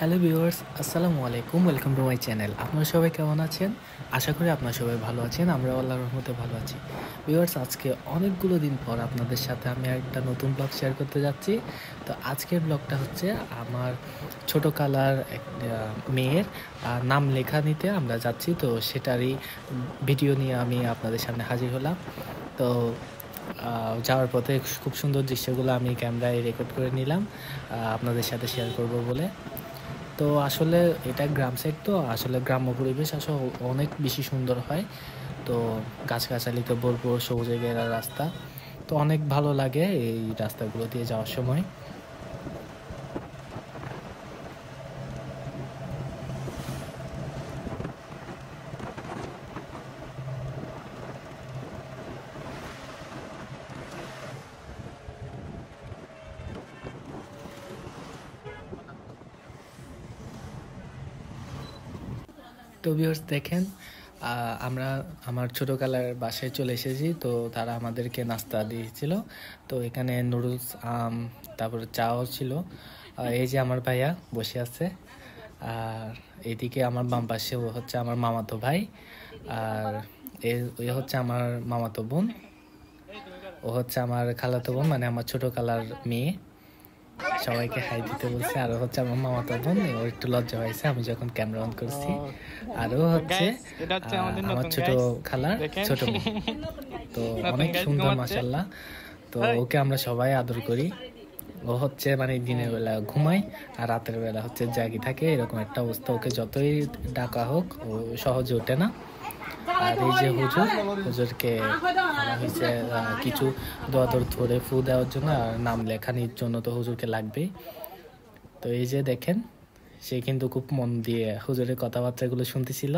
Hello viewers, আসসালামু আলাইকুম। Welcome to my channel. আপনারা সবাই কেমন আছেন? আশা করি আপনারা সবাই ভালো আছেন। আমরাও আল্লাহর রহমতে ভালো আছি। ভিউয়ার্স, আজকে অনেকগুলো দিন পর আপনাদের সাথে আমি একটা নতুন ব্লগ শেয়ার করতে যাচ্ছি। তো আজকের ব্লগটা হচ্ছে আমার ছোট খালার এক মেয়ের নাম লেখা নিতে আমরা যাচ্ছি। তো সেটারই ভিডিও নিয়ে আমি আপনাদের সামনে হাজির হলাম। তো যাওয়ার পথে খুব সুন্দর দৃশ্যগুলো আমি ক্যামেরায় রেকর্ড করে নিলাম আপনাদের সাথে শেয়ার করব বলে। তো আসলে এটা গ্রাম সাইড, তো আসলে গ্রাম্য পরিবেশ আসলে অনেক বেশি সুন্দর হয়। তো গাছগাছালিতে ভরপুর, সবুজে ঘেরা রাস্তা, তো অনেক ভালো লাগে এই রাস্তাগুলো দিয়ে যাওয়ার সময়। তো ভিউয়ার্স দেখেন, আমরা আমার ছোটো খালার বাসায় চলে এসেছি। তো তারা আমাদেরকে নাস্তা দিয়েছিল। তো এখানে নুডলস, তারপরে চাও ছিল। এই যে আমার ভাইয়া বসে আছে, আর এইদিকে আমার বাম পাশে ও হচ্ছে আমার মামাতো ভাই, আর এ হচ্ছে আমার মামাতো বোন, ও হচ্ছে আমার খালাতো বোন, মানে আমার ছোটো খালার মেয়ে। সবাইকে হাই দিতে বলছে। আর হচ্ছে আমার মামাতো বোন, ওর একটু লজ্জা হয়েছে আমি যখন ক্যামেরা অন করছি। আর ও হচ্ছে আমার ছোট খালার ছোট মেয়ে। তো অনেক সুন্দর মাশাআল্লাহ। তো ওকে আমরা সবাই আদর করি। ও হচ্ছে মানে দিনের বেলা ঘুমায় আর রাতের বেলা হচ্ছে জাগি থাকে, এরকম একটা অবস্থা। ওকে যতই ডাকা হোক ও সহজে ওঠে না। আর এই যে হুজুরকে আনা হয়েছে কিছু দোয়া-দর ধরে ফু দেওয়ার জন্য, আর নাম লেখানির জন্য তো হুজুরকে লাগবেই। তো এই যে দেখেন, সে কিন্তু খুব মন দিয়ে হুজুরের কথাবার্তাগুলো শুনতেছিল।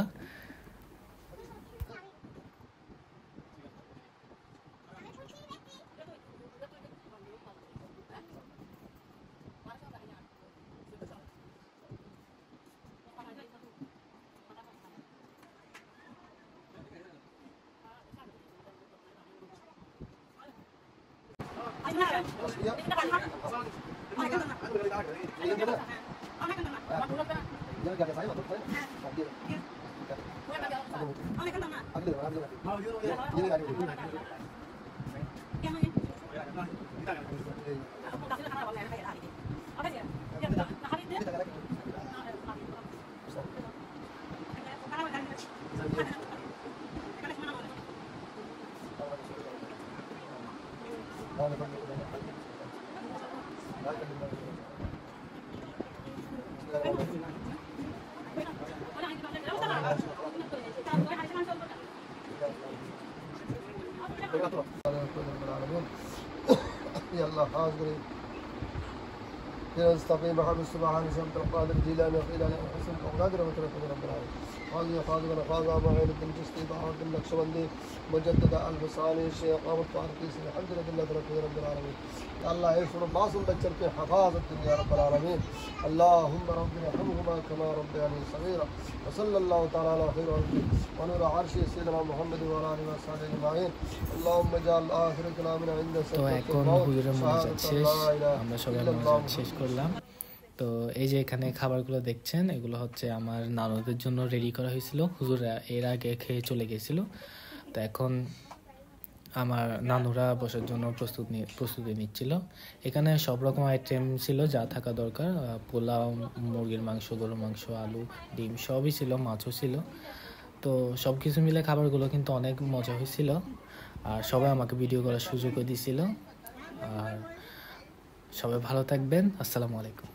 يا الله حاضر نستقيم بحمد سبحان سمت القادر الجيلاني وقيلاني وحسن أولاد رحمة رب العالمين قاضي قاضي ونفاض معين الدنجس طاعة النقشبندي مجدد الفصاني الشيخ قامت فارقيس الحمد لله رب العالمين يا الله يسر باصل بشر في حفاظة يا رب العالمين اللهم رب ارحمهما كما ربياني صغيرا وصلى الله تعالى على خير خلقه ونور عرش سيدنا محمد وعلى آله وصحبه أجمعين اللهم اجعل آخر كلامنا عند سكرة الموت شهادة আমরা সবাই মোনাজাত শেষ করলাম। তো এই যে এখানে খাবারগুলো দেখছেন, এগুলো হচ্ছে আমার নানুদের জন্য রেডি করা হয়েছিল। হুজুর এর আগে খেয়ে চলে গেছিল। তো এখন আমার নানুরা বসার জন্য প্রস্তুতি নিচ্ছিল। এখানে সব রকম আইটেম ছিল যা থাকা দরকার। পোলাও, মুরগির মাংস, গরুর মাংস, আলু, ডিম সবই ছিল, মাছও ছিল। তো সব কিছু মিলে খাবারগুলো কিন্তু অনেক মজা হয়েছিল। আর সবাই আমাকে ভিডিও করার সুযোগও দিয়েছিল। আর সবাই ভালো থাকবেন। আসসালামু আলাইকুম।